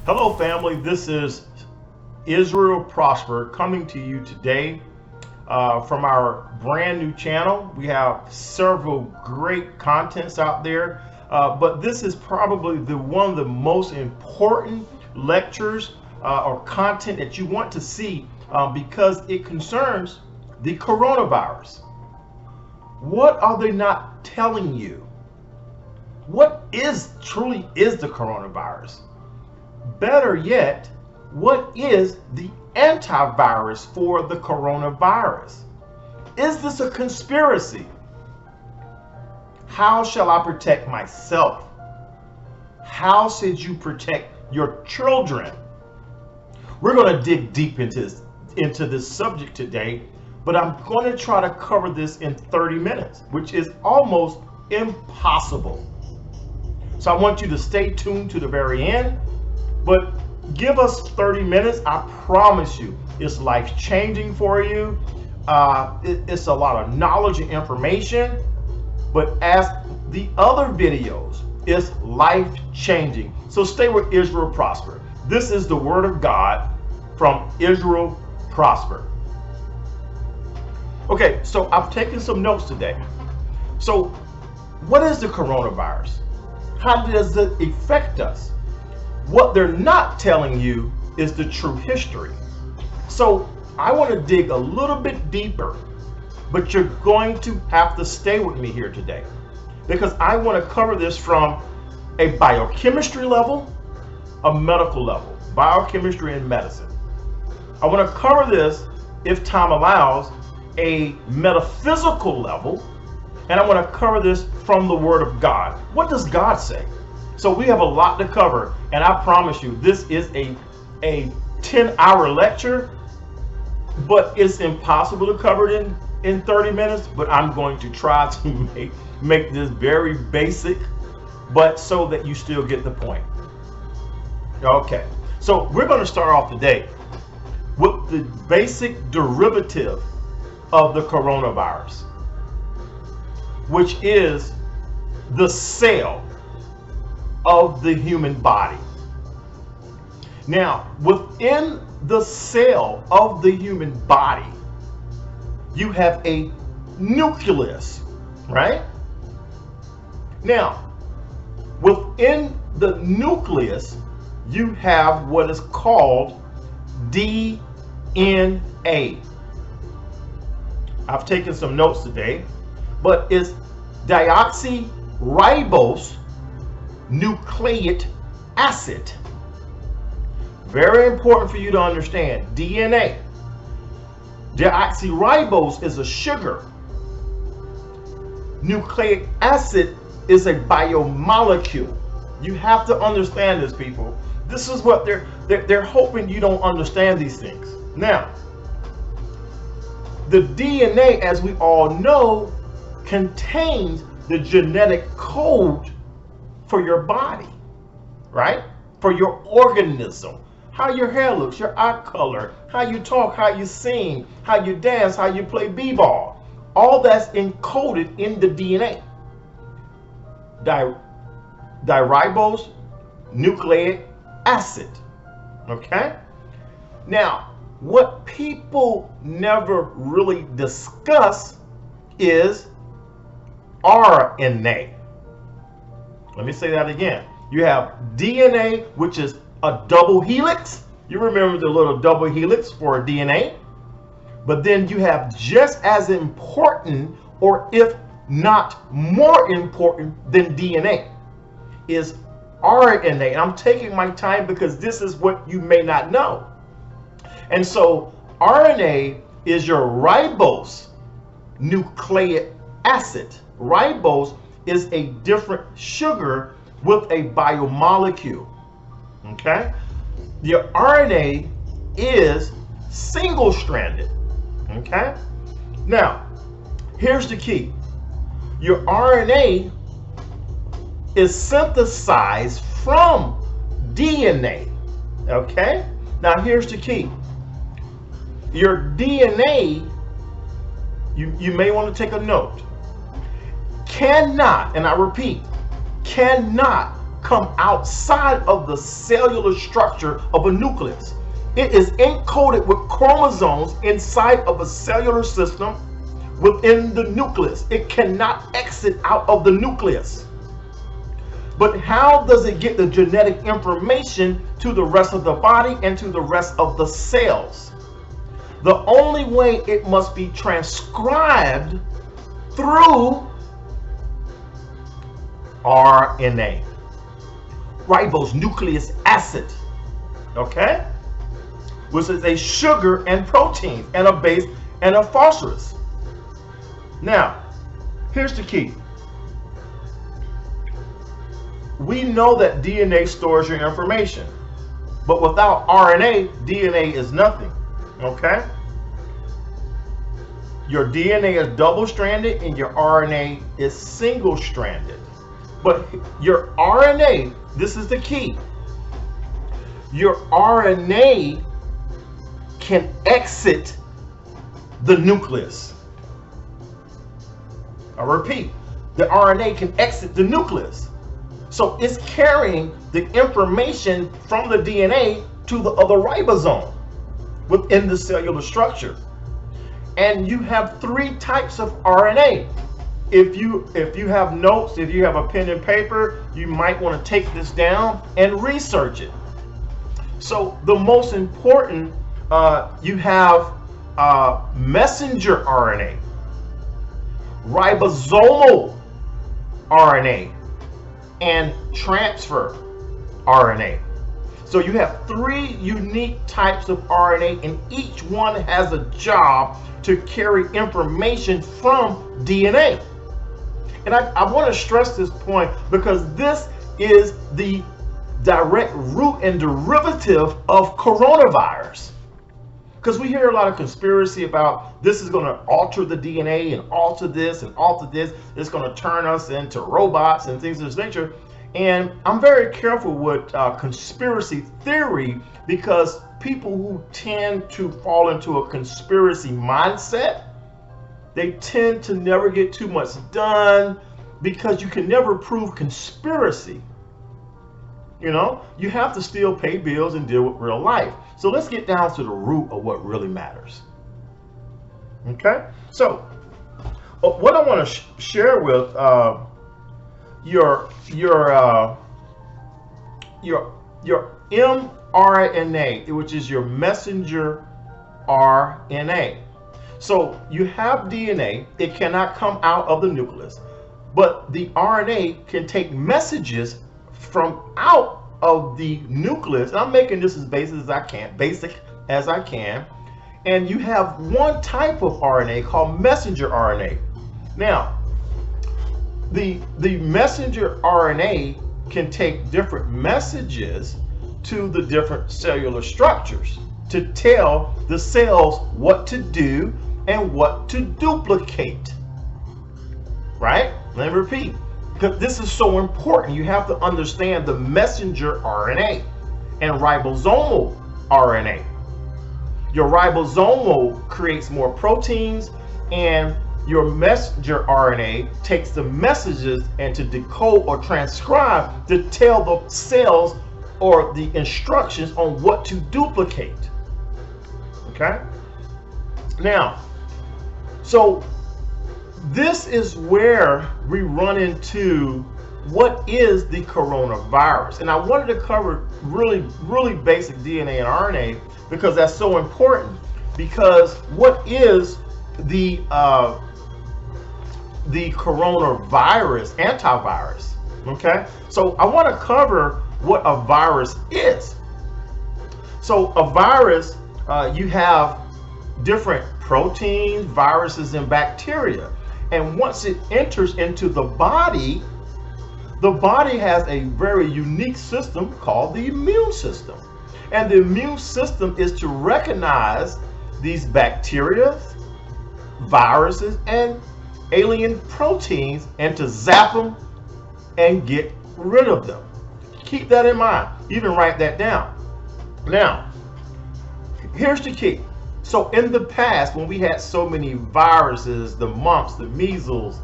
Hello family, this is Israel Prosper coming to you today from our brand new channel. We have several great contents out there, but this is probably one of the most important lectures or content that you want to see because it concerns the coronavirus. What are they not telling you? What truly is the coronavirus? Better yet, what is the antivirus for the coronavirus? Is this a conspiracy? How shall I protect myself? How should you protect your children? We're going to dig deep into this subject today, but I'm going to try to cover this in 30 minutes, which is almost impossible. So I want you to stay tuned to the very end. But give us 30 minutes. I promise you, it's life-changing for you. It's a lot of knowledge and information. But as the other videos, it's life-changing. So stay with Israel Prosper. This is the Word of God from Israel Prosper. Okay, so I've taken some notes today. So what is the coronavirus? How does it affect us? What they're not telling you is the true history. So I want to dig a little bit deeper, but you're going to have to stay with me here today because I want to cover this from a biochemistry level, a medical level, biochemistry and medicine. I want to cover this, if time allows, a metaphysical level, and I want to cover this from the Word of God. What does God say? So we have a lot to cover, and I promise you, this is a 10-hour lecture, but it's impossible to cover it in 30 minutes, but I'm going to try to make this very basic, but so that you still get the point. Okay, so we're going to start off today with the basic derivative of the coronavirus, which is the cell of the human body. Now, within the cell of the human body, you have a nucleus, right? Now, within the nucleus, you have what is called DNA. I've taken some notes today, but it's deoxyribose nucleic acid. Very important for you to understand. DNA. Deoxyribose is a sugar. Nucleic acid is a biomolecule. You have to understand this, people. This is what they're hoping you don't understand these things. Now, the DNA, as we all know, contains the genetic code for your body, right? For your organism. How your hair looks, your eye color, how you talk, how you sing, how you dance, how you play b-ball. All that's encoded in the DNA. Diribose nucleic acid. Okay? Now, what people never really discuss is RNA. Let me say that again. You have DNA, which is a double helix. You remember the little double helix for DNA. But then you have just as important, or if not more important than DNA, is RNA. And I'm taking my time because this is what you may not know. And so RNA is your ribose nucleic acid. Ribose is a different sugar with a biomolecule. Okay? Your RNA is single-stranded. Okay? Now, here's the key. Your RNA is synthesized from DNA. Okay? Now, here's the key. Your DNA, you may want to take a note, cannot, and I repeat, cannot come outside of the cellular structure of a nucleus. It is encoded with chromosomes inside of a cellular system within the nucleus. It cannot exit out of the nucleus. But how does it get the genetic information to the rest of the body and to the rest of the cells? The only way it must be transcribed through RNA, ribonucleic acid, okay? Which is a sugar and protein and a base and a phosphorus. Now, here's the key. We know that DNA stores your information, but without RNA, DNA is nothing, okay? Your DNA is double-stranded and your RNA is single-stranded. But your RNA, this is the key, your RNA can exit the nucleus. I repeat, the RNA can exit the nucleus. So it's carrying the information from the DNA to the other ribosome within the cellular structure. And you have 3 types of RNA. If you have notes, if you have a pen and paper, you might want to take this down and research it. So the most important, you have messenger RNA, ribosomal RNA, and transfer RNA. So you have 3 unique types of RNA, and each one has a job to carry information from DNA. And I want to stress this point because this is the direct root and derivative of coronavirus. Because we hear a lot of conspiracy about this is going to alter the DNA and alter this and alter this. It's going to turn us into robots and things of this nature. And I'm very careful with conspiracy theory, because people who tend to fall into a conspiracy mindset, they tend to never get too much done, because you can never prove conspiracy. You know, you have to still pay bills and deal with real life. So let's get down to the root of what really matters. Okay, so what I want to share with your mRNA, which is your messenger RNA. So you have DNA, it cannot come out of the nucleus, but the RNA can take messages from out of the nucleus. And I'm making this as basic as I can. And you have one type of RNA called messenger RNA. Now, the messenger RNA can take different messages to the different cellular structures to tell the cells what to do and what to duplicate. Right? Let me repeat, because this is so important. You have to understand the messenger RNA and ribosomal RNA. Your ribosomal creates more proteins, and your messenger RNA takes the messages and to decode or transcribe to tell the cells or the instructions on what to duplicate. Okay? Now, so this is where we run into what is the coronavirus. And I wanted to cover really basic DNA and RNA because that's so important. Because what is the coronavirus, antivirus? Okay, so I want to cover what a virus is. So a virus, you have different proteins, viruses, and bacteria. And once it enters into the body has a very unique system called the immune system. And the immune system is to recognize these bacteria, viruses, and alien proteins and to zap them and get rid of them. Keep that in mind. Even write that down. Now, here's the key. So in the past, when we had so many viruses, the mumps, the measles,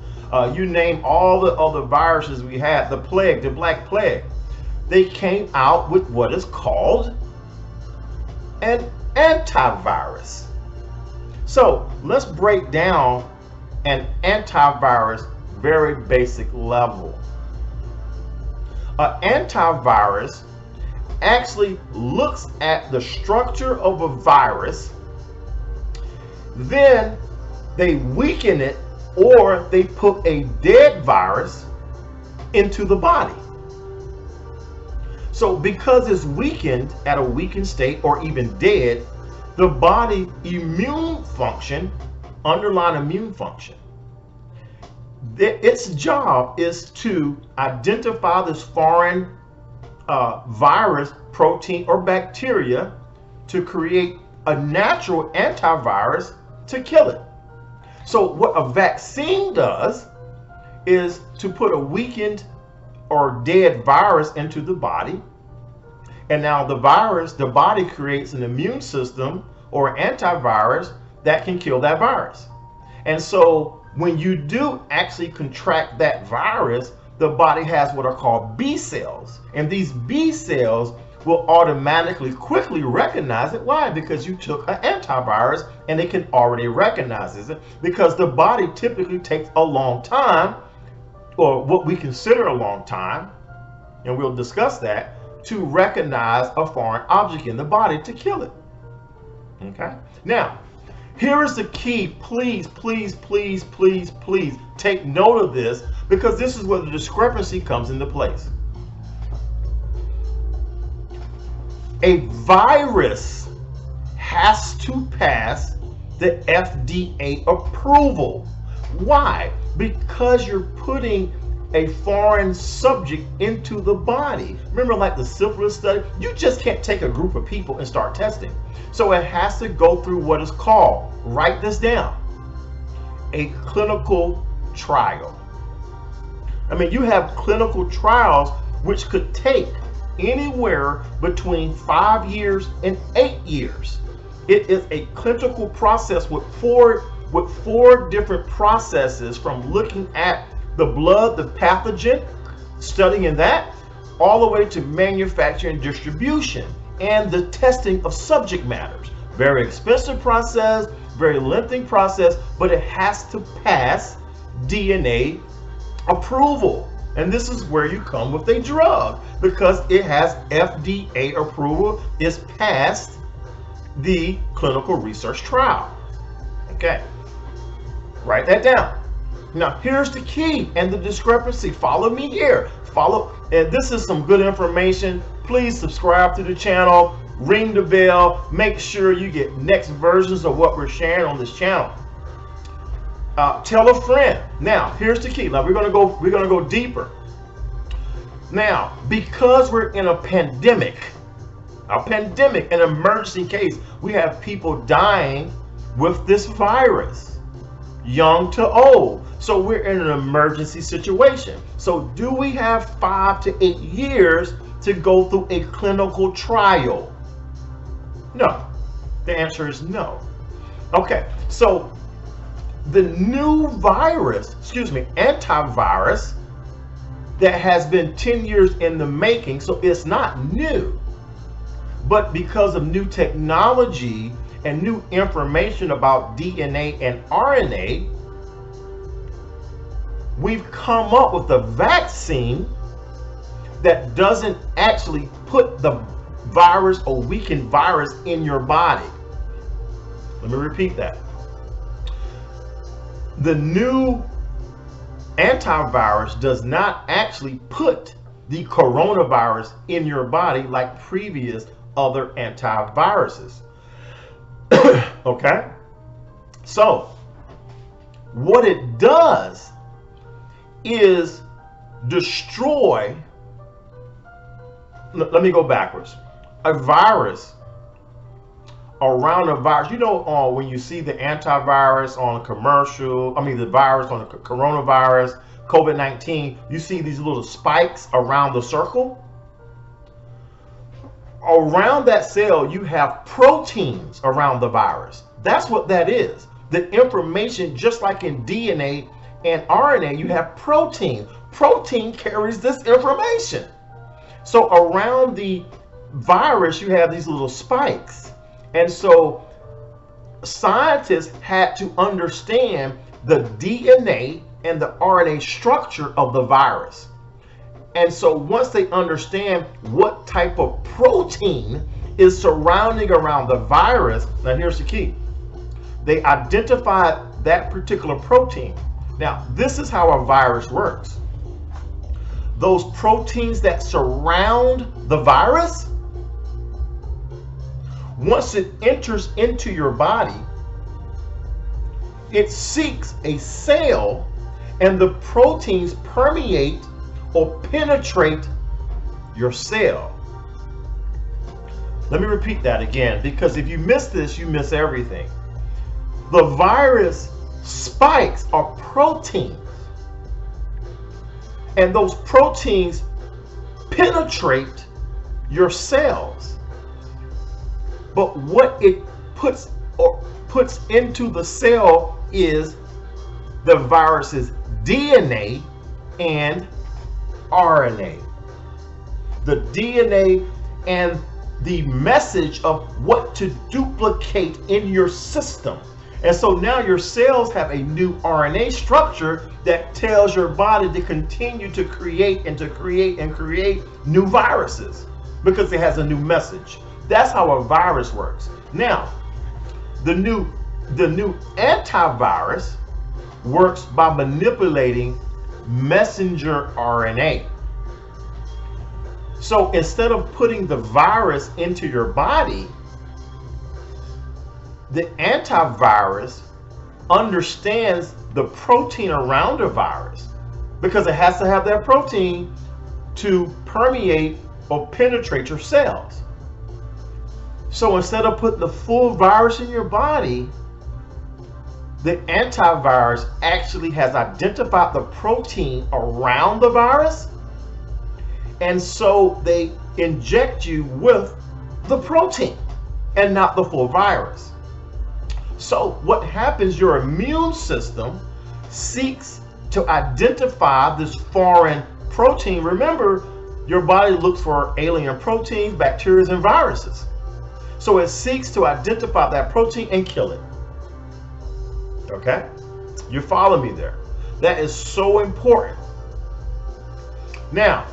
you name all the other viruses we had, the plague, the Black Plague, they came out with what is called an antivirus. So let's break down an antivirus very basic level. An antivirus actually looks at the structure of a virus, then they weaken it, or they put a dead virus into the body. So because it's weakened at a weakened state or even dead, the body immune function, underlying immune function, its job is to identify this foreign virus, protein, or bacteria to create a natural antivirus to kill it. So what a vaccine does is to put a weakened or dead virus into the body, and now the body creates an immune system or antivirus that can kill that virus. And so when you do actually contract that virus, the body has what are called B cells, and these B cells will automatically quickly recognize it. Why? Because you took an antivirus and it can already recognize it, because the body typically takes a long time, or what we consider a long time, and we'll discuss that, to recognize a foreign object in the body to kill it. Okay? Now, here is the key. Please, please, please, please, please take note of this, because this is where the discrepancy comes into place. A virus has to pass the FDA approval. Why? Because you're putting a foreign subject into the body. Remember, like the syphilis study, you just can't take a group of people and start testing. So it has to go through what is called, write this down, a clinical trial. I mean, you have clinical trials which could take anywhere between 5 years and 8 years. It is a clinical process with four different processes, from looking at the blood, the pathogen, studying that, all the way to manufacturing and distribution, and the testing of subject matters. Very expensive process, very lengthy process, but it has to pass DNA approval. And this is where you come with a drug, because it has FDA approval, is past the clinical research trial. Okay, write that down. Now, here's the key and the discrepancy. Follow me here. And this is some good information. Please subscribe to the channel, ring the bell, make sure you get next versions of what we're sharing on this channel. Tell a friend. Now, here's the key. Now we're gonna go deeper. Now, because we're in a pandemic, an emergency case, we have people dying with this virus, young to old. So we're in an emergency situation. So do we have 5 to 8 years to go through a clinical trial? No. The answer is no. Okay, so the new antivirus that has been 10 years in the making, so it's not new, but because of new technology and new information about DNA and RNA, we've come up with a vaccine that doesn't actually put the virus or weakened virus in your body. Let me repeat that. The new antivirus does not actually put the coronavirus in your body like previous other antiviruses. Okay? So, what it does is destroy, let me go backwards. A virus, around a virus, you know, when you see the antivirus on a commercial, the virus on the coronavirus, COVID-19, you see these little spikes around the circle. Around that cell, you have proteins around the virus. That's what that is. The information, just like in DNA and RNA, you have protein. Protein carries this information. So around the virus, you have these little spikes. And so scientists had to understand the DNA and the RNA structure of the virus. And so once they understand what type of protein is surrounding around the virus, now here's the key. They identified that particular protein. Now, this is how a virus works. Those proteins that surround the virus, once it enters into your body, it seeks a cell, and the proteins permeate or penetrate your cell. Let me repeat that again, because if you miss this, you miss everything. The virus spikes are proteins, and those proteins penetrate your cells. But what it puts into the cell is the virus's DNA and RNA. The DNA and the message of what to duplicate in your system. And so now your cells have a new RNA structure that tells your body to continue to create and to create and create new viruses because it has a new message. That's how a virus works. Now, the new antivirus works by manipulating messenger RNA. So instead of putting the virus into your body, the antivirus understands the protein around the virus because it has to have that protein to permeate or penetrate your cells. So instead of putting the full virus in your body, the antivirus actually has identified the protein around the virus, and so they inject you with the protein and not the full virus. So what happens, your immune system seeks to identify this foreign protein. Remember, your body looks for alien proteins, bacteria, and viruses. So it seeks to identify that protein and kill it. Okay? You follow me there? That is so important. Now,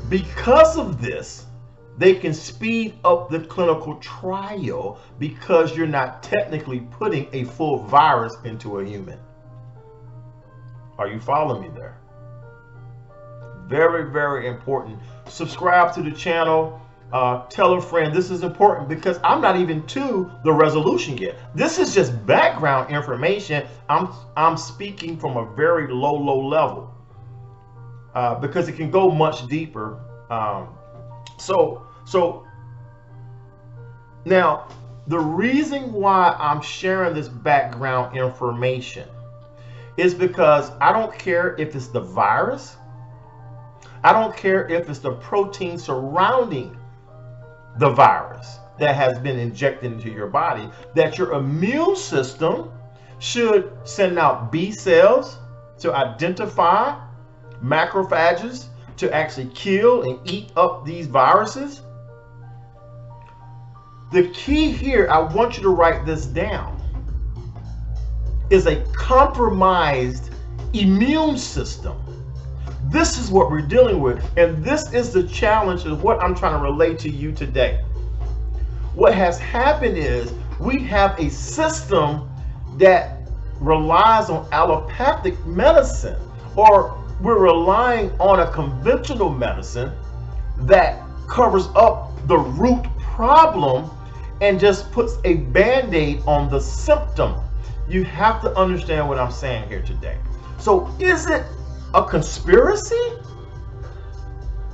because of this, they can speed up the clinical trial because you're not technically putting a full virus into a human. Are you following me there? Very, very important. Subscribe to the channel. Tell a friend. This is important because I'm not even to the resolution yet. This is just background information. I'm speaking from a very low level because it can go much deeper. So now the reason why I'm sharing this background information is because I don't care if it's the virus. I don't care if it's the protein surrounding the virus that has been injected into your body, that your immune system should send out B cells to identify macrophages to actually kill and eat up these viruses. The key here, I want you to write this down, is a compromised immune system. This is what we're dealing with, and this is the challenge of what I'm trying to relate to you today. What has happened is we have a system that relies on allopathic medicine, or we're relying on a conventional medicine that covers up the root problem and just puts a band-aid on the symptom. You have to understand what I'm saying here today. So is it a conspiracy?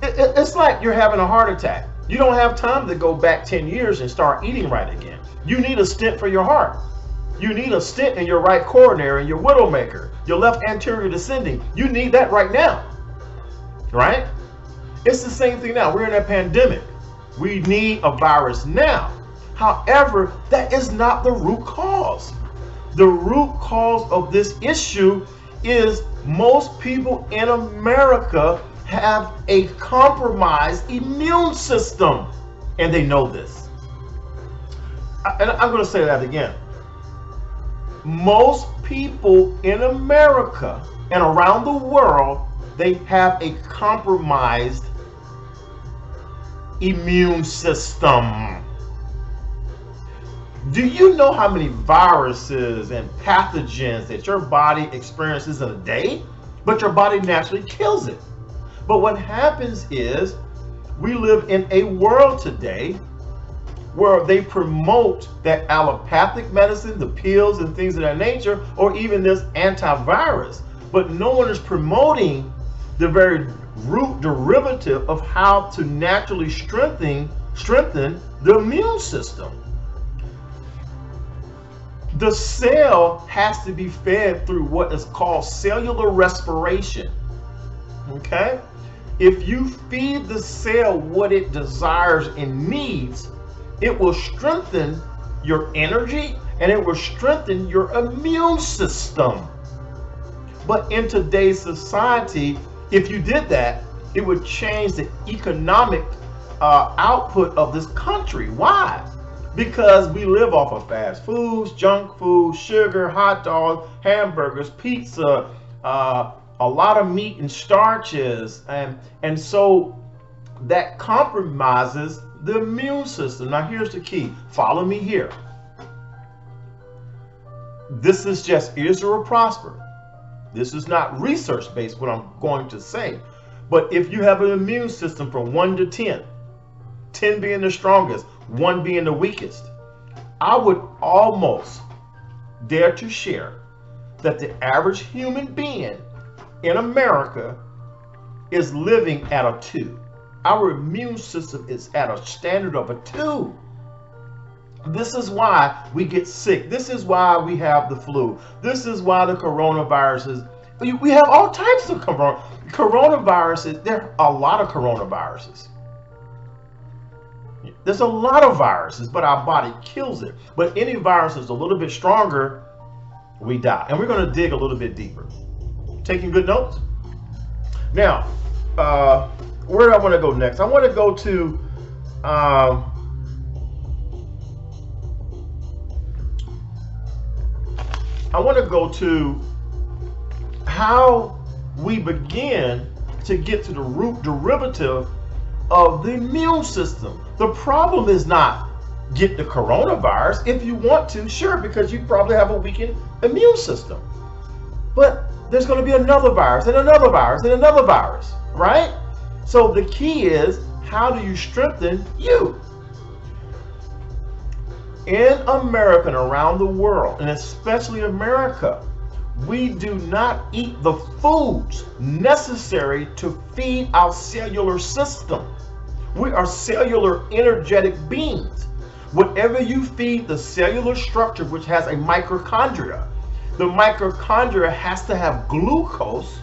It's like you're having a heart attack. You don't have time to go back 10 years and start eating right again. You need a stent for your heart. You need a stent in your right coronary and your widowmaker, your left anterior descending. You need that right now, right? It's the same thing now. We're in a pandemic. We need a virus now. However, that is not the root cause. The root cause of this issue is most people in America have a compromised immune system, and they know this. And I'm going to say that again. Most people in America and around the world, they have a compromised immune system. Do you know how many viruses and pathogens that your body experiences in a day? But your body naturally kills it. But what happens is we live in a world today where they promote that allopathic medicine, the pills and things of that nature, or even this antivirus. But no one is promoting the very root derivative of how to naturally strengthen the immune system. The cell has to be fed through what is called cellular respiration. Okay? If you feed the cell what it desires and needs, it will strengthen your energy and it will strengthen your immune system. But in today's society, if you did that, it would change the economic output of this country. Why? Because we live off of fast foods, junk food, sugar, hot dogs, hamburgers, pizza, a lot of meat and starches, and so that compromises the immune system. Now here's the key. Follow me here. This is just Israel Prosper. This is not research based what I'm going to say. But if you have an immune system from 1 to 10, 10 being the strongest, 1 being the weakest, I would almost dare to share that the average human being in America is living at a 2. Our immune system is at a standard of a 2. This is why we get sick. This is why we have the flu. This is why the coronaviruses, we have all types of coronaviruses. There are a lot of coronaviruses. There's a lot of viruses, but our body kills it. But any virus is a little bit stronger, we die. And we're going to dig a little bit deeper. Taking good notes? Now, where do I want to go next? I want to go to how we begin to get to the root derivative of the immune system. The problem is not get the coronavirus. If you want to, sure, because you probably have a weakened immune system. But there's going to be another virus and another virus and another virus, right? So the key is, how do you strengthen you? In America and around the world, and especially America, we do not eat the foods necessary to feed our cellular system. We are cellular energetic beings. Whatever you feed the cellular structure, which has a mitochondria, the mitochondria has to have glucose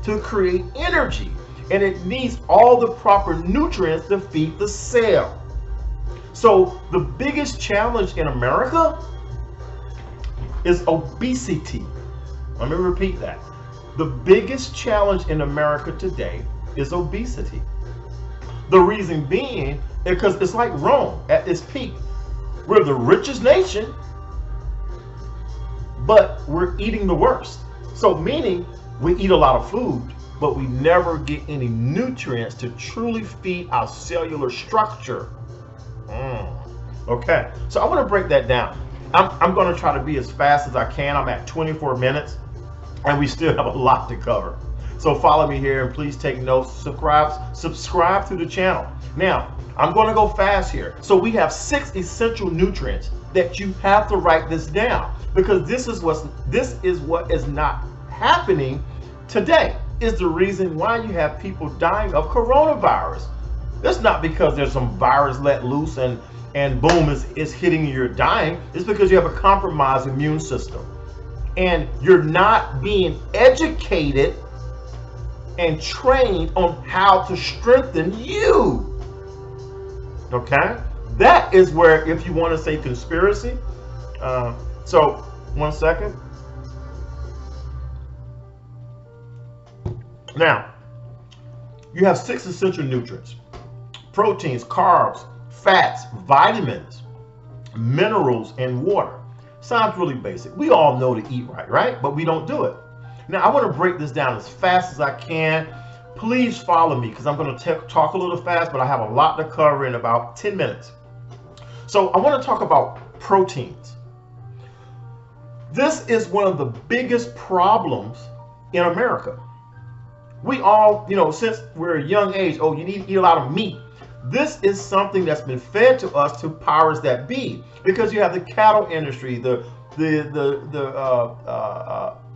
to create energy, and it needs all the proper nutrients to feed the cell. So the biggest challenge in America is obesity. Let me repeat that. The biggest challenge in America today is obesity. The reason being is because it's like Rome at its peak. We're the richest nation, but we're eating the worst. So meaning we eat a lot of food, but we never get any nutrients to truly feed our cellular structure. Okay, so I want to break that down. I'm going to try to be as fast as I can. I'm at 24 minutes and we still have a lot to cover. So follow me here and please take notes. Subscribe to the channel. Now, I'm going to go fast here. So we have 6 essential nutrients that you have to write this down, because this is what is not happening today. Is the reason why you have people dying of coronavirus. It's not because there's some virus let loose and boom, it's hitting you, you're dying. It's because you have a compromised immune system. And you're not being educated and trained on how to strengthen you. Okay? That is where, if you want to say conspiracy, so 1 second. Now, You have 6 essential nutrients: proteins, carbs, fats, vitamins, minerals, and water. Sounds really basic. We all know to eat right? But we don't do it. Now, I want to break this down as fast as I can. Please follow me because I'm going to talk a little fast, but I have a lot to cover in about 10 minutes. So I want to talk about proteins. This is one of the biggest problems in America. We all, since we're a young age, you need to eat a lot of meat. This is something that's been fed to us to powers that be, because you have the cattle industry, the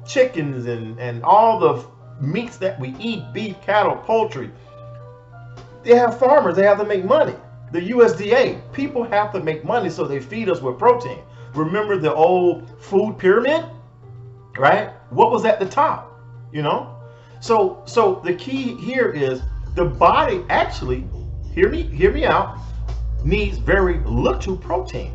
chickens and all the meats that we eat, beef, cattle, poultry. They have farmers, they have to make money. The USDA, people have to make money, so they feed us with protein. Remember the old food pyramid, right? What was at the top, So the key here is the body actually, hear me out, needs very little protein.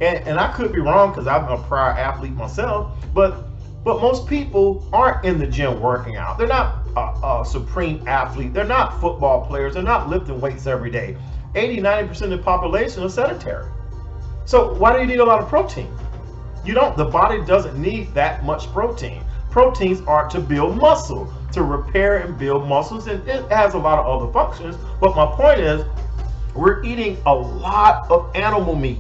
And I could be wrong because I'm a prior athlete myself, but most people aren't in the gym working out. They're not a supreme athlete. They're not football players. They're not lifting weights every day. 80-90% of the population are sedentary. So why do you need a lot of protein? You don't. The body doesn't need that much protein. Proteins are to build muscle, to repair and build muscles, and it has a lot of other functions. But my point is, we're eating a lot of animal meat.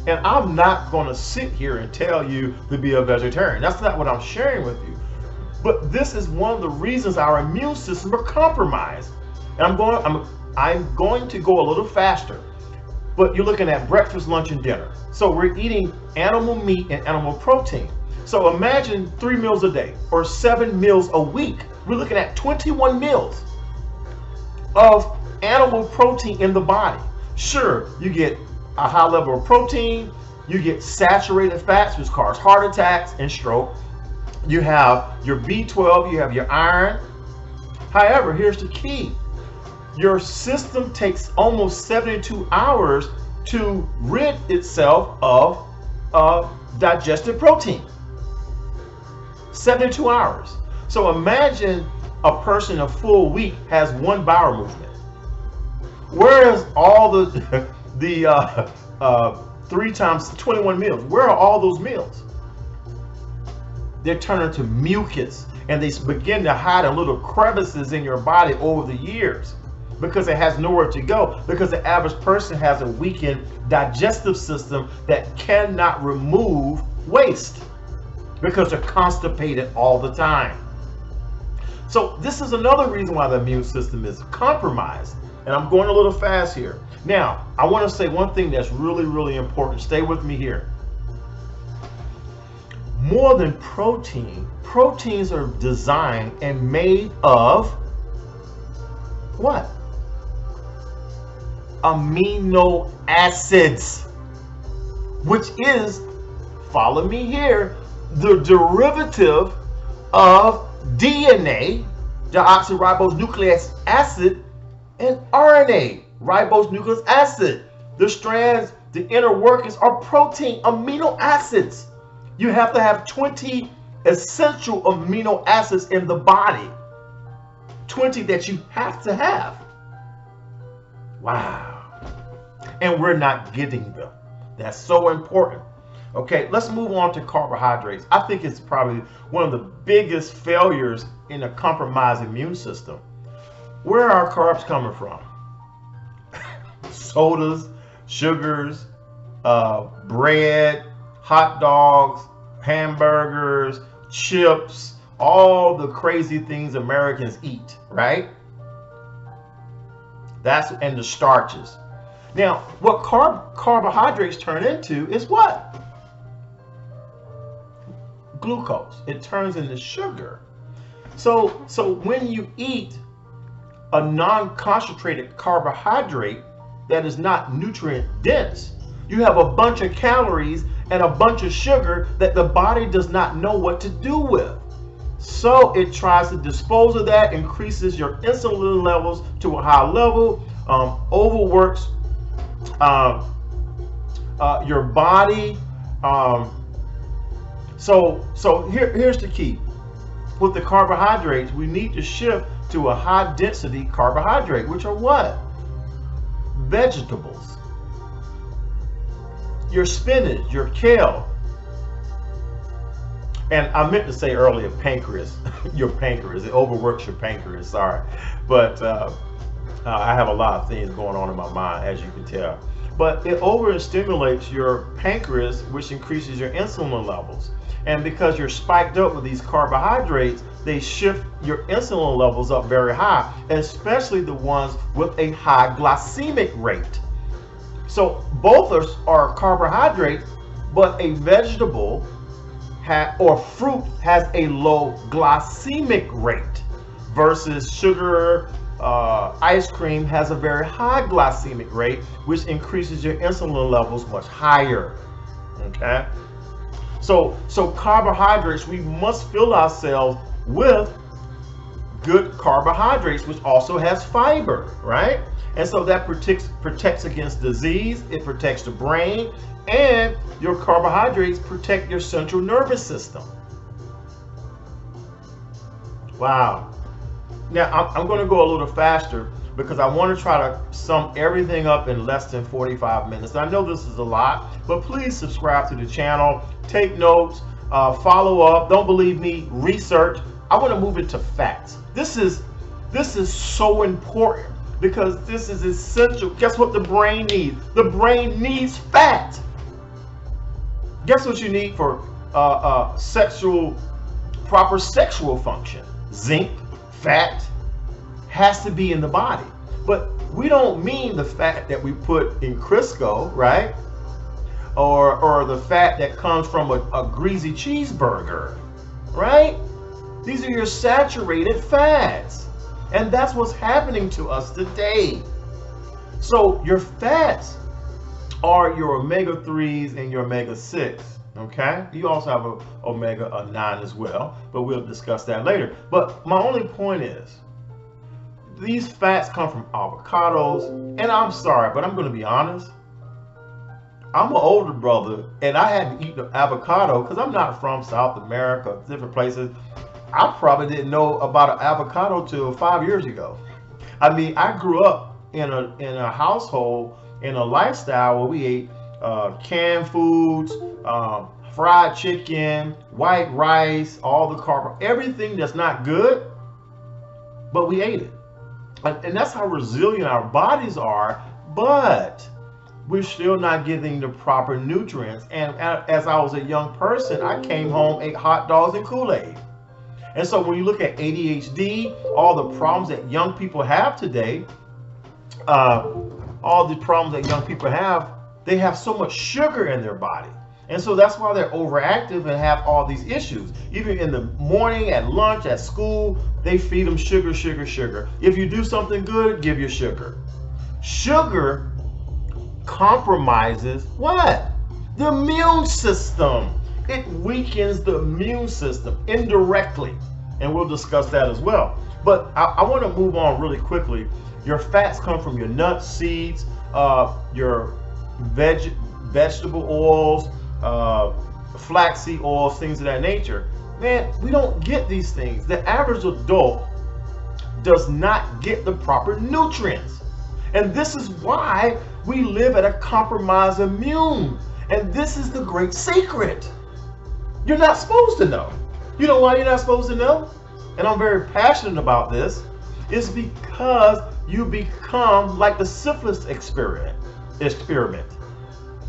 And I'm not going to sit here and tell you to be a vegetarian. That's not what I'm sharing with you. But this is one of the reasons our immune system are compromised. And I'm going to go a little faster. But you're looking at breakfast, lunch, and dinner. So we're eating animal meat and animal protein. So imagine 3 meals a day or 7 meals a week. We're looking at 21 meals of animal protein in the body. Sure, you get a high level of protein, you get saturated fats, which cause heart attacks and stroke. You have your B12, you have your iron. However, here's the key. Your system takes almost 72 hours to rid itself of digested protein. 72 hours. So imagine a person a full week has 1 bowel movement. Whereas all the 3 times 21 meals, where are all those meals? They're turned into mucus, and they begin to hide in little crevices in your body over the years because it has nowhere to go, because the average person has a weakened digestive system that cannot remove waste because they're constipated all the time. So this is another reason why the immune system is compromised. And I'm going a little fast here. Now, I want to say one thing that's really, really important. Stay with me here. More than protein, proteins are designed and made of what? Amino acids, which is, follow me here, the derivative of DNA, deoxyribonucleic acid, and RNA, ribose nucleic acid. The strands, the inner workings are protein, amino acids. You have to have 20 essential amino acids in the body. 20 that you have to have. Wow. And we're not getting them. That's so important. Okay, let's move on to carbohydrates. I think it's probably one of the biggest failures in a compromised immune system. Where are carbs coming from? Sodas, sugars, bread, hot dogs, hamburgers, chips, all the crazy things Americans eat, right? And the starches. Now, what carbohydrates turn into is what? Glucose. It turns into sugar. So when you eat a non-concentrated carbohydrate that is not nutrient dense, you have a bunch of calories and a bunch of sugar that the body does not know what to do with. So it tries to dispose of that, increases your insulin levels to a high level, overworks your body. So here's the key. With the carbohydrates, we need to shift to a high density carbohydrate, which are what? Vegetables. Your spinach, your kale. And I meant to say earlier pancreas, your pancreas. It overworks your pancreas, sorry. But I have a lot of things going on in my mind, as you can tell. But it overstimulates your pancreas, which increases your insulin levels. And because you're spiked up with these carbohydrates, they shift your insulin levels up very high, especially the ones with a high glycemic rate. So both are carbohydrates, but a vegetable or fruit has a low glycemic rate versus sugar, ice cream has a very high glycemic rate, which increases your insulin levels much higher. Okay, so carbohydrates, we must fill ourselves with good carbohydrates, which also has fiber, right? And so that protects against disease, it protects the brain, and your carbohydrates protect your central nervous system. Wow. Now, I'm going to go a little faster because I want to try to sum everything up in less than 45 minutes. I know this is a lot, but please subscribe to the channel, take notes, follow up. Don't believe me, research. I want to move into facts. This is so important because this is essential. Guess what the brain needs? The brain needs fat. Guess what you need for proper sexual function? Zinc, fat, has to be in the body. But we don't mean the fat that we put in Crisco, right? Or the fat that comes from a greasy cheeseburger, right? These are your saturated fats. And that's what's happening to us today. So your fats are your omega-3s and your omega-6, okay? You also have a omega-9 as well, but we'll discuss that later. But my only point is, these fats come from avocados, and I'm sorry, but I'm gonna be honest. I'm an older brother, and I had to eat the avocado because I'm not from South America, different places. I probably didn't know about an avocado till 5 years ago. I mean, I grew up in a household, in a lifestyle where we ate canned foods, fried chicken, white rice, all the everything that's not good, but we ate it. And that's how resilient our bodies are, but we're still not getting the proper nutrients. And as I was a young person, I came home, ate hot dogs and Kool-Aid. And so when you look at ADHD, all the problems that young people have today, they have so much sugar in their body. And so that's why they're overactive and have all these issues. Even in the morning, at lunch, at school, they feed them sugar, sugar, sugar. If you do something good, give you sugar. Sugar compromises what? The immune system. It weakens the immune system indirectly. And we'll discuss that as well. But I want to move on really quickly. Your fats come from your nuts, seeds, your vegetable oils, flaxseed oils, things of that nature. Man, we don't get these things. The average adult does not get the proper nutrients. And this is why we live at a compromised immune. And this is the great secret. You're not supposed to know. You know why you're not supposed to know? And I'm very passionate about this. It's because you become like the syphilis experiment.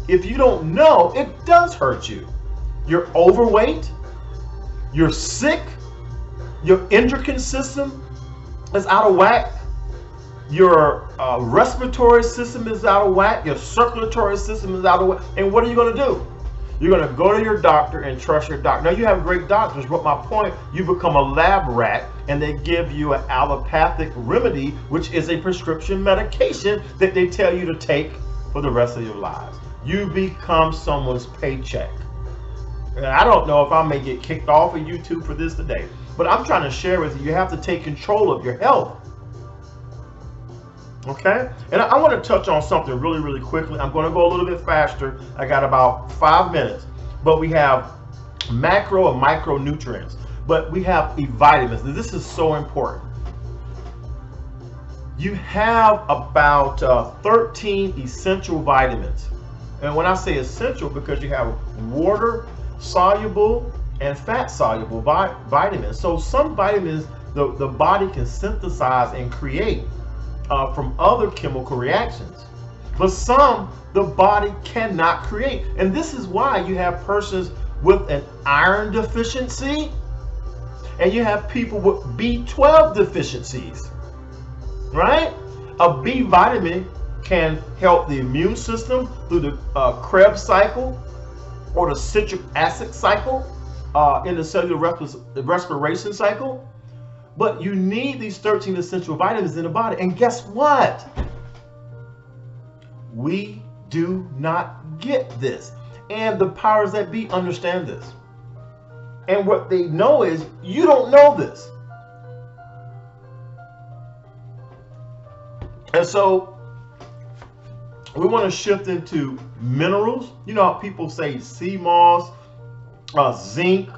If you don't know, it does hurt you. You're overweight, you're sick, your endocrine system is out of whack, your respiratory system is out of whack, your circulatory system is out of whack. And what are you going to do? You're going to go to your doctor and trust your doctor. Now, you have great doctors, but my point, you become a lab rat and they give you an allopathic remedy, which is a prescription medication that they tell you to take for the rest of your lives. You become someone's paycheck. And I don't know if I may get kicked off of YouTube for this today, but I'm trying to share with you, you have to take control of your health. Okay? And I want to touch on something really, really quickly. I'm going to go a little bit faster. I got about 5 minutes. But we have macro and micronutrients. But we have vitamins. This is so important. you have about 13 essential vitamins. And when I say essential, because you have water soluble and fat soluble vitamins. So some vitamins the body can synthesize and create from other chemical reactions, but some the body cannot create. And this is why you have persons with an iron deficiency, and you have people with B12 deficiencies, right? A B vitamin can help the immune system through the Krebs cycle or the citric acid cycle in the cellular respiration cycle. But you need these 13 essential vitamins in the body. And guess what? We do not get this. And the powers that be understand this. And what they know is you don't know this. And so we want to shift into minerals. You know how people say sea moss, zinc,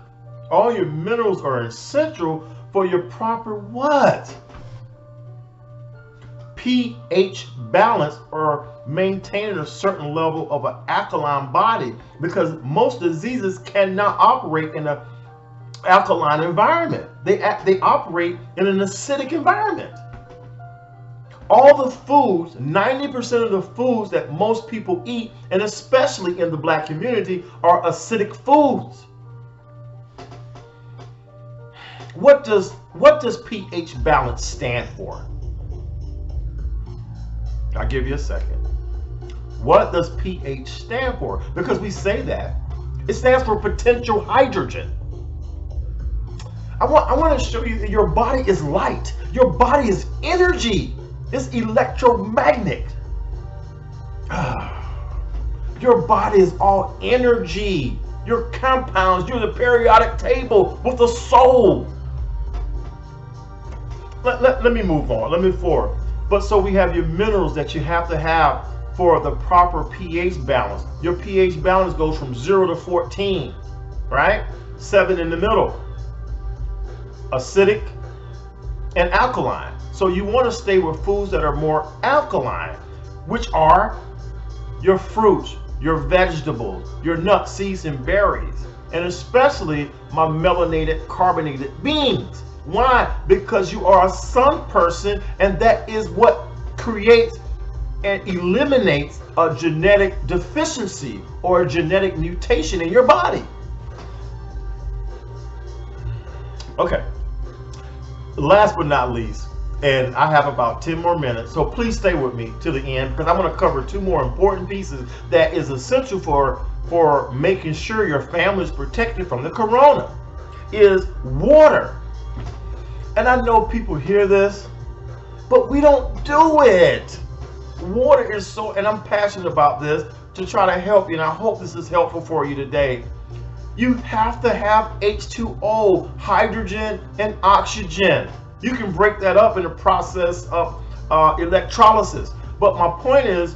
all your minerals are essential for your proper what? pH balance, or maintaining a certain level of an alkaline body, because most diseases cannot operate in an alkaline environment. They operate in an acidic environment. All the foods, 90% of the foods that most people eat, and especially in the Black community, are acidic foods. What does pH balance stand for? I'll give you a second. What does pH stand for? Because we say that. It stands for potential hydrogen. I want to show you that your body is light. Your body is energy. It's electromagnet. Your body is all energy. Your compounds, you're the periodic table with a soul. Let me move on. Let me move forward. But so we have your minerals that you have to have for the proper pH balance. Your pH balance goes from 0 to 14, right? 7 in the middle. Acidic and alkaline. So you want to stay with foods that are more alkaline, which are your fruits, your vegetables, your nuts, seeds, and berries, and especially my melanated carbonated beans. Why? Because you are a sun person, and that is what creates and eliminates a genetic deficiency or a genetic mutation in your body. Okay. Last but not least, and I have about 10 more minutes, so please stay with me to the end, because I'm going to cover 2 more important pieces that is essential for making sure your family is protected from the corona. Is water. And I know people hear this, but we don't do it. Water is so, and I'm passionate about this to try to help you, and I hope this is helpful for you today. You have to have H2O, hydrogen and oxygen. You can break that up in the process of electrolysis. But my point is,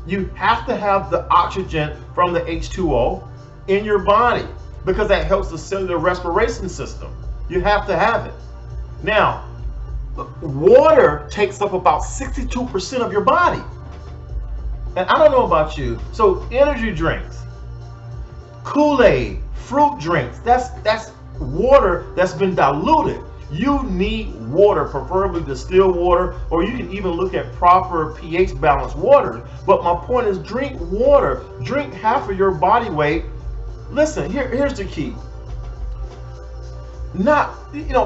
you have to have the oxygen from the H2O in your body, because that helps the cellular respiration system. You have to have it. Now, water takes up about 62% of your body. And I don't know about you, so energy drinks, Kool-Aid, fruit drinks, that's water that's been diluted. You need water, preferably distilled water, or you can even look at proper pH balanced water. But my point is, drink water. Drink half of your body weight. Listen, here's the key.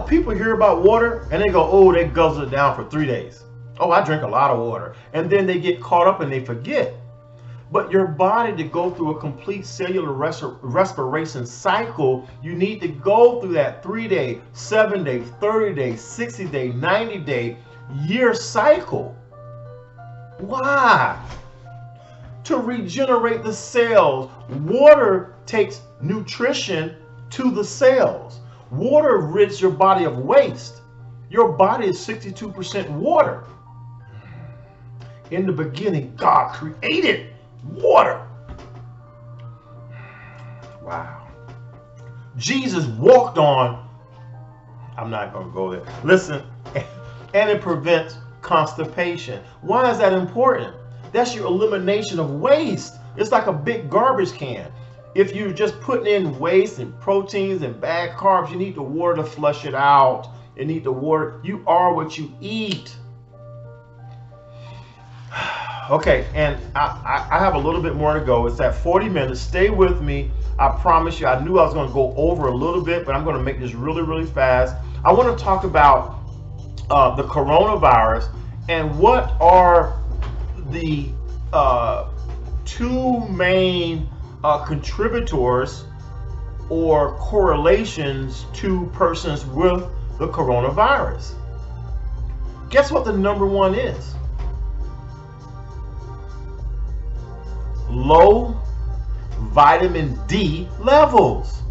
People hear about water and they go, oh, they guzzle it down for 3 days. Oh, I drink a lot of water. And then they get caught up and they forget. But your body, to go through a complete cellular respiration cycle, you need to go through that 3-day, 7-day, 30-day, 60-day, 90-day, year cycle. Why? To regenerate the cells. Water takes nutrition to the cells. Water rids your body of waste. Your body is 62% water. In the beginning, God created water. Wow. Jesus walked on, I'm not going to go there. Listen, and it prevents constipation. Why is that important? That's your elimination of waste. It's like a big garbage can. If you're just putting in waste and proteins and bad carbs, you need the water to flush it out. You need the water. You are what you eat. Okay, and I have a little bit more to go. It's at 40 minutes. Stay with me. I promise you, I knew I was going to go over a little bit, but I'm going to make this really, really fast. I want to talk about the coronavirus and what are the two main contributors or correlations to persons with the coronavirus. Guess what the number one is? Low vitamin D levels.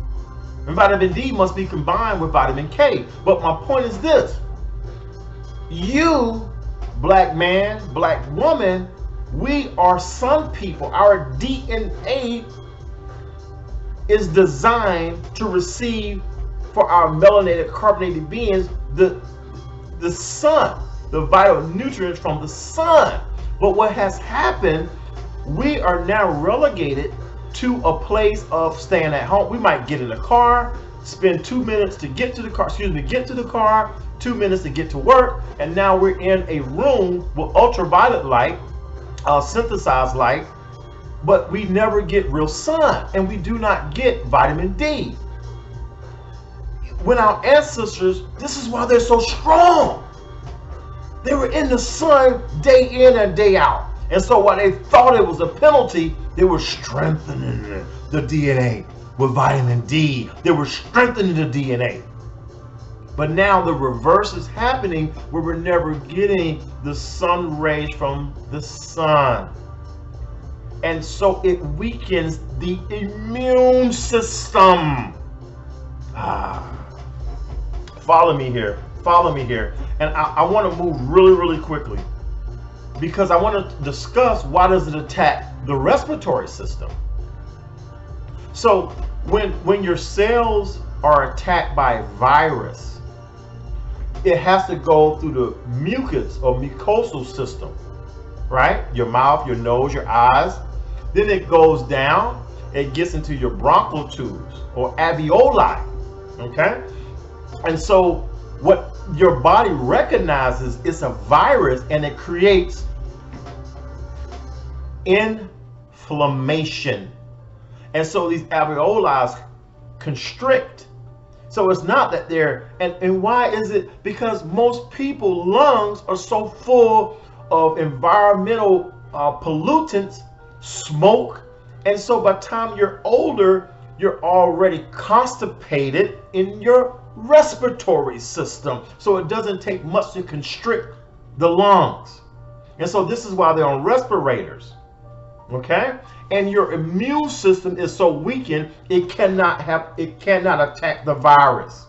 And vitamin D must be combined with vitamin K. But my point is this: you, black man, black woman, we are sun people. Our DNA is designed to receive, for our melanated carbonated beings, the sun, the vital nutrients from the sun. But what has happened, we are now relegated to a place of staying at home. We might get in a car, spend 2 minutes to get to the car, get to the car, 2 minutes to get to work, and now we're in a room with ultraviolet light, synthesized light, but we never get real sun, and we do not get vitamin D. When our ancestors, this is why they're so strong. They were in the sun day in and day out. And so while they thought it was a penalty, they were strengthening the DNA with vitamin D. They were strengthening the DNA. But now the reverse is happening, where we're never getting the sun rays from the sun. And so it weakens the immune system. Follow me here. Follow me here. And I want to move really, really quickly, because I want to discuss why does it attack the respiratory system. So when your cells are attacked by a virus, it has to go through the mucus or mucosal system, right? Your mouth, your nose, your eyes. Then it goes down, it gets into your bronchial tubes or alveoli, okay? And so what your body recognizes is a virus, and it creates inflammation. And so these alveoli constrict. So it's not that they're, and why is it? Because most people's lungs are so full of environmental pollutants, smoke, and so by the time you're older, you're already constipated in your respiratory system. So it doesn't take much to constrict the lungs. And so this is why they're on respirators. Okay? And your immune system is so weakened, it cannot attack the virus.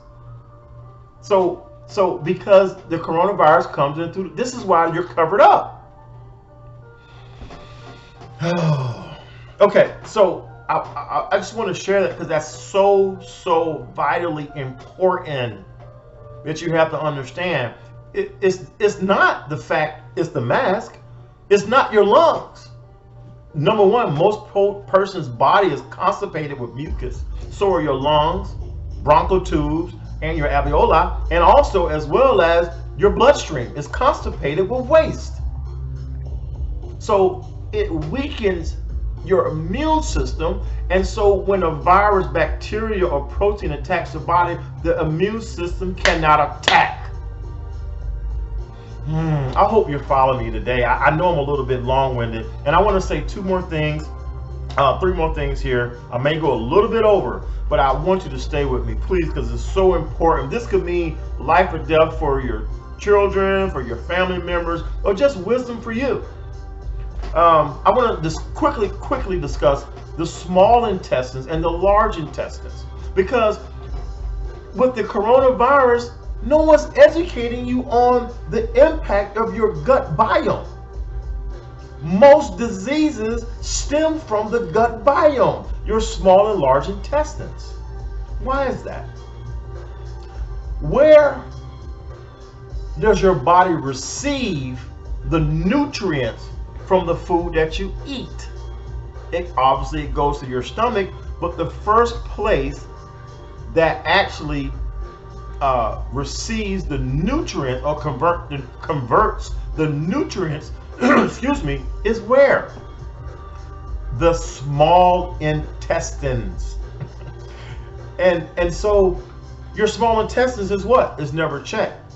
So because the coronavirus comes in through, this is why you're covered up. Okay, so I just want to share that because that's so vitally important that you have to understand. It's not the fact, it's the mask. It's not your lungs. Number one, most person's body is constipated with mucus. So are your lungs, bronchial tubes, and your alveoli, and also as well as your bloodstream is constipated with waste. So it weakens your immune system, and so when a virus, bacteria, or protein attacks the body, the immune system cannot attack. I hope you're following me today. I know I'm a little bit long-winded, and I want to say three more things here. I may go a little bit over, but I want you to stay with me, please, because it's so important. This could mean life or death for your children, for your family members, or just wisdom for you. I want to just quickly discuss the small intestines and the large intestines, because with the coronavirus, no one's educating you on the impact of your gut biome. Most diseases stem from the gut biome, your small and large intestines. Why is that? Where does your body receive the nutrients from the food that you eat? It obviously goes to your stomach, but the first place that actually receives the nutrient or converts the nutrients excuse me, is where? The small intestines. and so your small intestines is what? Is never checked.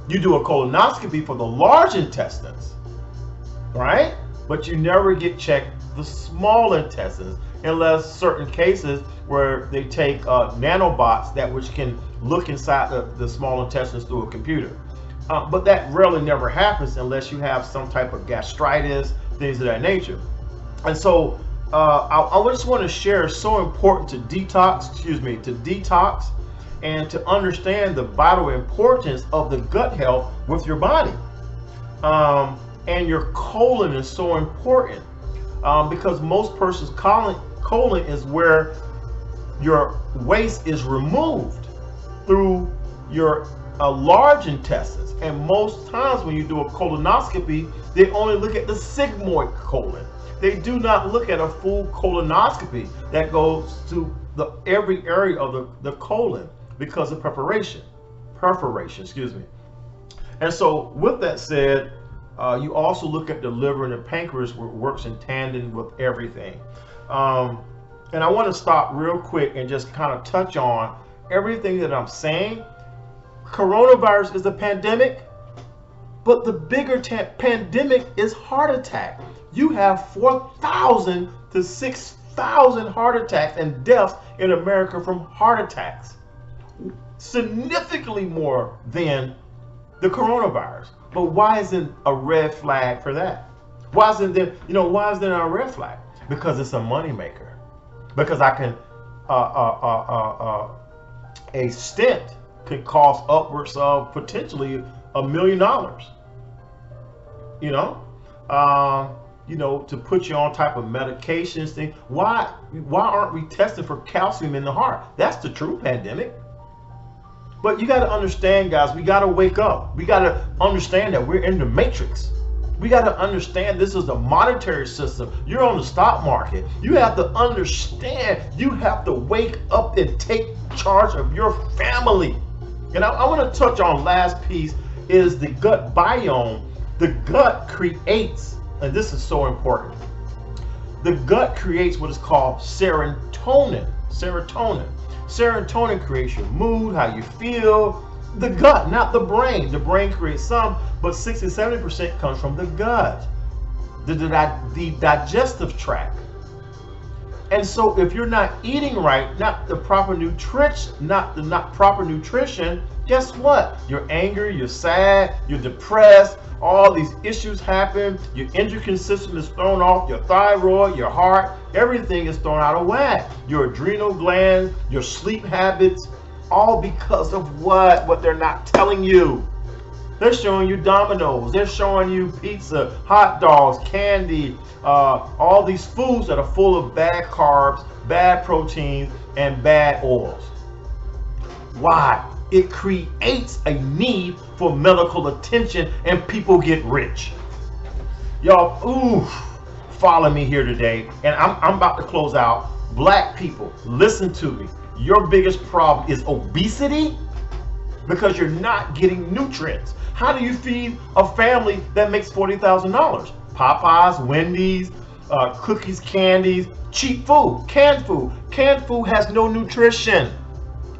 You do a colonoscopy for the large intestines, right? But you never get checked the small intestines, unless certain cases where they take nanobots that which can look inside the small intestines through a computer. But that rarely never happens unless you have some type of gastritis, things of that nature. And so I just want to share, it's so important to detox and to understand the vital importance of the gut health with your body. And your colon is so important because most persons' colon is where your waste is removed through your large intestines. And most times when you do a colonoscopy, they only look at the sigmoid colon. They do not look at a full colonoscopy that goes to every area of the colon because of perforation, excuse me. And so with that said, you also look at the liver and the pancreas, where it works in tandem with everything. And I want to stop real quick and just kind of touch on everything that I'm saying. Coronavirus is a pandemic, but the bigger pandemic is heart attack. You have 4,000 to 6,000 heart attacks and deaths in America from heart attacks, significantly more than the coronavirus. But why isn't a red flag for that? Why isn't there a red flag? Because it's a moneymaker. Because I can a stent could cost upwards of potentially $1 million. To put you on type of medications thing. Why aren't we testing for calcium in the heart? That's the true pandemic. But you got to understand, guys, we got to wake up. We got to understand that we're in the matrix. We got to understand this is a monetary system. You're on the stock market. You have to understand, you have to wake up and take charge of your family. And I want to touch on last piece is the gut biome. The gut creates, and this is so important, the gut creates what is called serotonin. Serotonin creates your mood, how you feel. The gut, not the brain. The brain creates some, but 60-70% comes from the gut, the digestive tract. And so if you're not eating right, not proper nutrition, guess what? You're angry, you're sad, you're depressed, all these issues happen, your endocrine system is thrown off, your thyroid, your heart, everything is thrown out of whack. Your adrenal glands, your sleep habits, all because of what they're not telling you. They're showing you Domino's, they're showing you pizza, hot dogs, candy, all these foods that are full of bad carbs, bad proteins, and bad oils. Why? It creates a need for medical attention and people get rich. Y'all, follow me here today. And I'm about to close out. Black people, listen to me. Your biggest problem is obesity because you're not getting nutrients. How do you feed a family that makes $40,000? Popeyes, Wendy's, cookies, candies, cheap food, canned food. Canned food has no nutrition.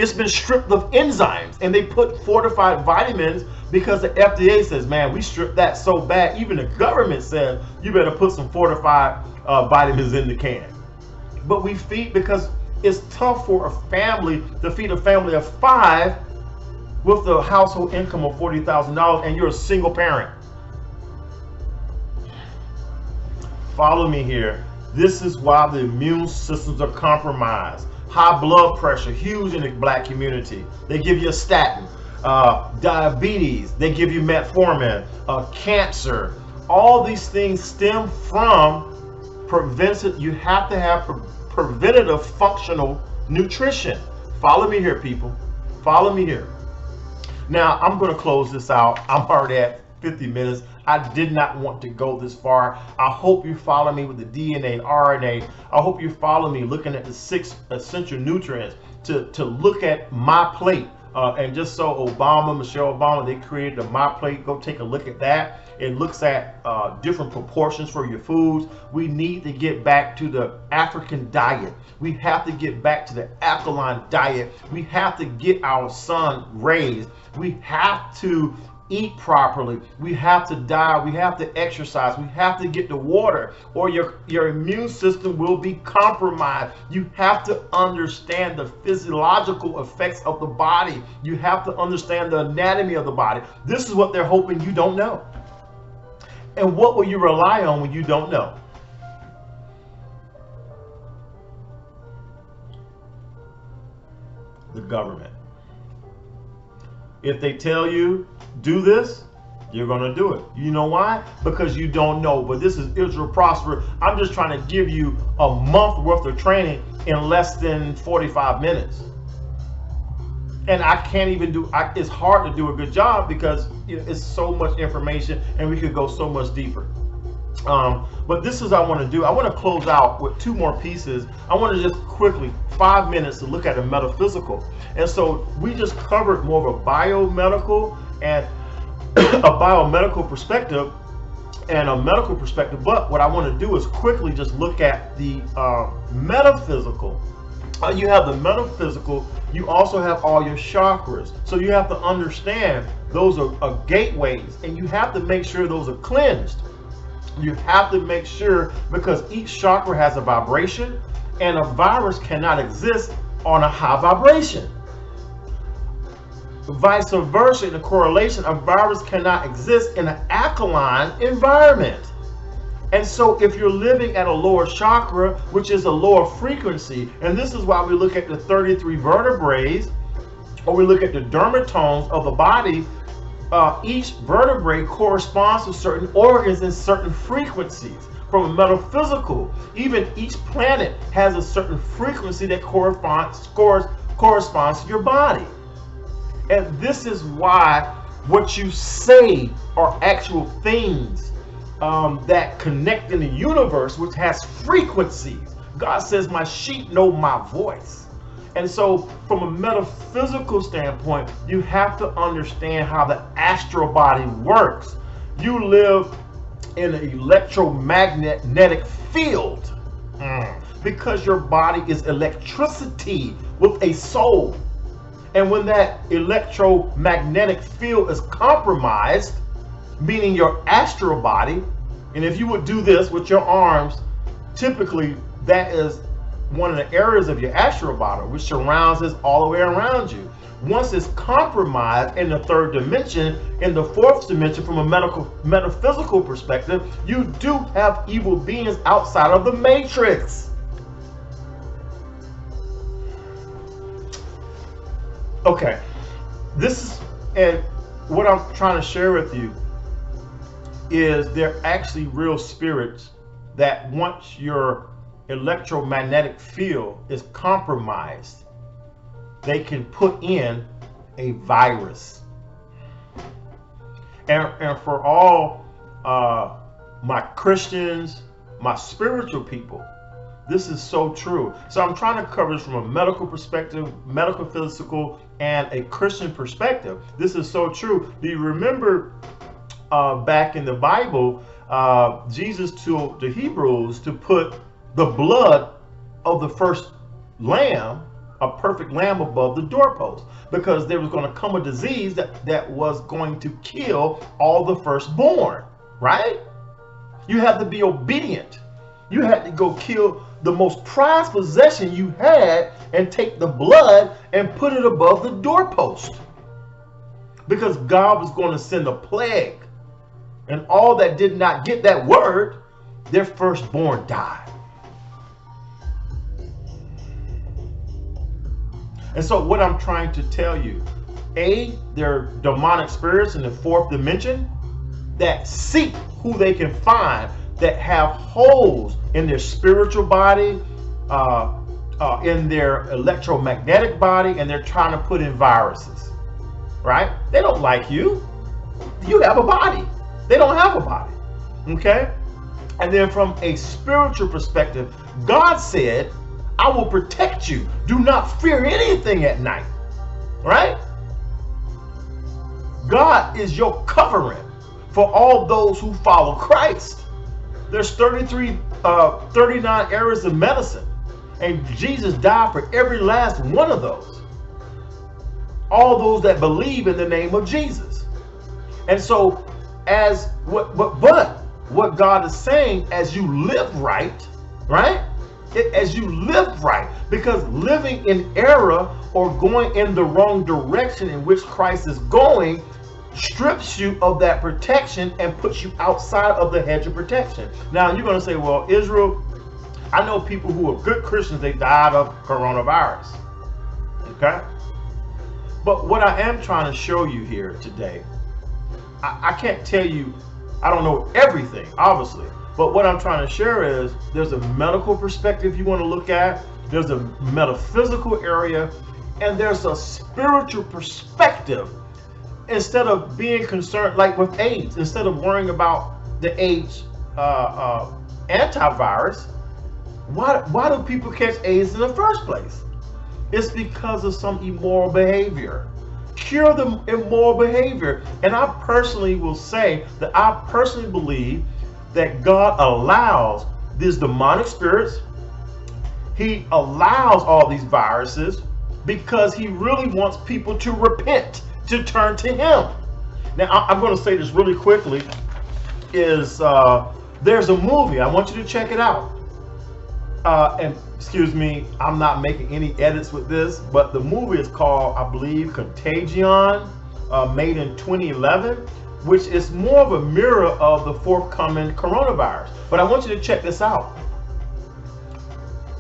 It's been stripped of enzymes, and they put fortified vitamins because the FDA says, man, we stripped that so bad. Even the government says you better put some fortified vitamins in the can. But we feed because it's tough for a family to feed a family of 5 with the household income of $40,000 and you're a single parent. Follow me here. This is why the immune systems are compromised. High blood pressure, huge in the black community. They give you a statin. Diabetes, they give you metformin. Cancer, all these things stem from preventive. You have to have preventative functional nutrition. Follow me here, people. Follow me here. Now, I'm going to close this out. I'm already at 50 minutes. I did not want to go this far. I hope you follow me with the DNA and RNA. I hope you follow me looking at the 6 essential nutrients to look at my plate. And just so Michelle Obama, they created a My Plate. Go take a look at that. It looks at different proportions for your foods. We need to get back to the African diet. We have to get back to the alkaline diet. We have to get our son raised. We have to eat properly. We have to diet. We have to exercise. We have to get the water, or your immune system will be compromised. You have to understand the physiological effects of the body. You have to understand the anatomy of the body. This is what they're hoping you don't know. And what will you rely on when you don't know? The government. If they tell you, do this, you're going to do it. You know why? Because you don't know. But this is Israel Prosper. I'm just trying to give you a month worth of training in less than 45 minutes. And I can't even do, it's hard to do a good job because it's so much information and we could go so much deeper. But this is what I want to do. I want to close out with 2 more pieces. I want to just quickly, 5 minutes to look at a metaphysical. And so we just covered more of a biomedical and a biomedical perspective and a medical perspective. But what I want to do is quickly just look at the metaphysical. You have the metaphysical. You also have all your chakras. So you have to understand those are gateways, and you have to make sure those are cleansed. You have to make sure, because each chakra has a vibration, and a virus cannot exist on a high vibration. Vice versa, in the correlation, a virus cannot exist in an alkaline environment. And so if you're living at a lower chakra, which is a lower frequency, and this is why we look at the 33 vertebrae, or we look at the dermatomes of the body, each vertebrae corresponds to certain organs and certain frequencies. From a metaphysical, even each planet has a certain frequency that corresponds to your body. And this is why what you say are actual things that connect in the universe, which has frequencies. God says, my sheep know my voice. And so from a metaphysical standpoint, you have to understand how the astral body works. You live in an electromagnetic field because your body is electricity with a soul. And when that electromagnetic field is compromised, meaning your astral body, and if you would do this with your arms, typically that is one of the areas of your astral body which surrounds us all the way around you. Once it's compromised in the 3rd dimension, in the 4th dimension, from a metaphysical perspective, you do have evil beings outside of the matrix. Okay, this is, and what I'm trying to share with you is they're actually real spirits that once your electromagnetic field is compromised, they can put in a virus. And for all my Christians, my spiritual people, this is so true. So I'm trying to cover this from a medical perspective, medical, physical, and a Christian perspective. This is so true. Do you remember back in the Bible, Jesus told the Hebrews to put the blood of the first lamb, a perfect lamb, above the doorpost, because there was going to come a disease that was going to kill all the firstborn, right? You have to be obedient. You had to go kill the most prized possession you had and take the blood and put it above the doorpost, because God was going to send a plague, and all that did not get that word, their firstborn died. And so what I'm trying to tell you, there are demonic spirits in the 4th dimension that seek who they can find, that have holes in their spiritual body, in their electromagnetic body, and they're trying to put in viruses. right? They don't like you. You have a body. They don't have a body. Okay? And then from a spiritual perspective, God said, I will protect you. Do not fear anything at night. Right? God is your covering for all those who follow Christ. There's 39 areas of medicine, and Jesus died for every last one of those. All those that believe in the name of Jesus. And so, what God is saying, as you live right, as you live right, because living in error or going in the wrong direction in which Christ is going strips you of that protection and puts you outside of the hedge of protection. Now you're going to say, well, Israel, I know people who are good Christians, they died of coronavirus. Okay? But what I am trying to show you here today, I can't tell you, I don't know everything, obviously. But what I'm trying to share is there's a medical perspective you want to look at, there's a metaphysical area, and there's a spiritual perspective. Instead of being concerned, like with AIDS, instead of worrying about the AIDS antivirus, why do people catch AIDS in the first place? It's because of some immoral behavior. Cure the immoral behavior. And I personally will say that I personally believe that God allows these demonic spirits, he allows all these viruses because he really wants people to repent, to turn to him. Now I'm going to say this really quickly, is there's a movie, I want you to check it out, and excuse me, I'm not making any edits with this, but the movie is called, I believe, Contagion, made in 2011, which is more of a mirror of the forthcoming coronavirus. But I want you to check this out.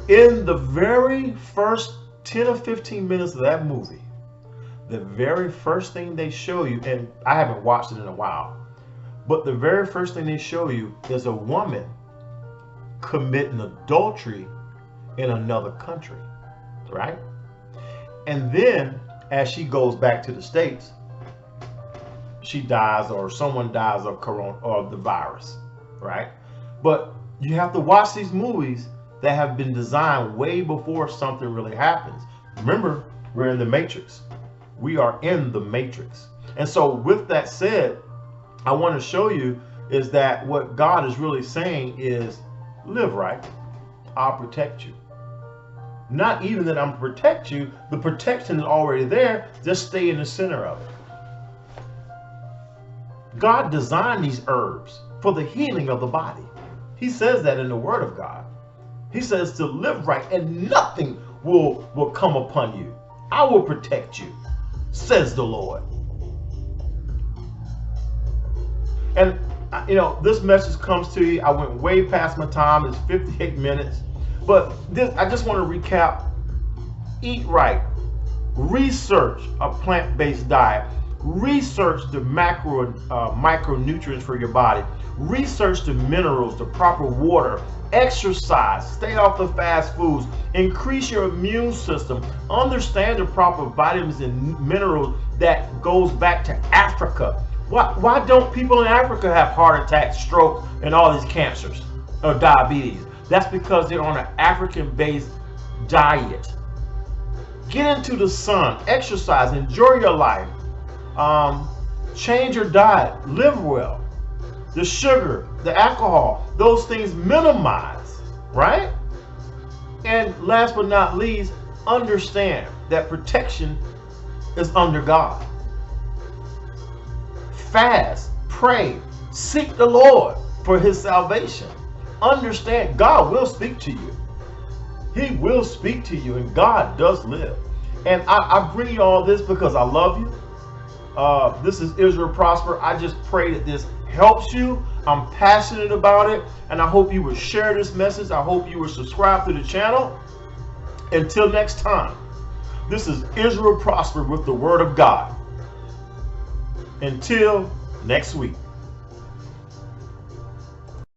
In the very first 10 or 15 minutes of that movie, the very first thing they show you, and I haven't watched it in a while, but the very first thing they show you is a woman committing adultery in another country, right? And then as she goes back to the States, she dies, or someone dies of corona or the virus, right? But you have to watch these movies that have been designed way before something really happens. Remember, we're in the Matrix. We are in the Matrix. And so with that said, I want to show you is that what God is really saying is live right. I'll protect you. Not even that I'm going to protect you. The protection is already there. Just stay in the center of it. God designed these herbs for the healing of the body. He says that in the Word of God. He says to live right and nothing will come upon you. I will protect you, says the Lord. And you know, this message comes to you. I went way past my time. It's 58 minutes. But I just want to recap. Eat right. Research a plant-based diet. Research the micronutrients for your body. Research the minerals, the proper water. Exercise. Stay off the fast foods. Increase your immune system. Understand the proper vitamins and minerals that goes back to Africa. Why don't people in Africa have heart attacks, stroke, and all these cancers or diabetes? That's because they're on an African-based diet. Get into the sun, exercise, enjoy your life. Change your diet, live well. The sugar, the alcohol, those things minimize, right? And last but not least, understand that protection is under God. Fast, pray, seek the Lord for his salvation. Understand God will speak to you. He will speak to you, and God does live. And I bring you all this because I love you. This is Israel Prosper. I just pray that this helps you. I'm passionate about it, and I hope you will share this message. I hope you will subscribe to the channel. Until next time, this is Israel Prosper with the Word of God. Until next week.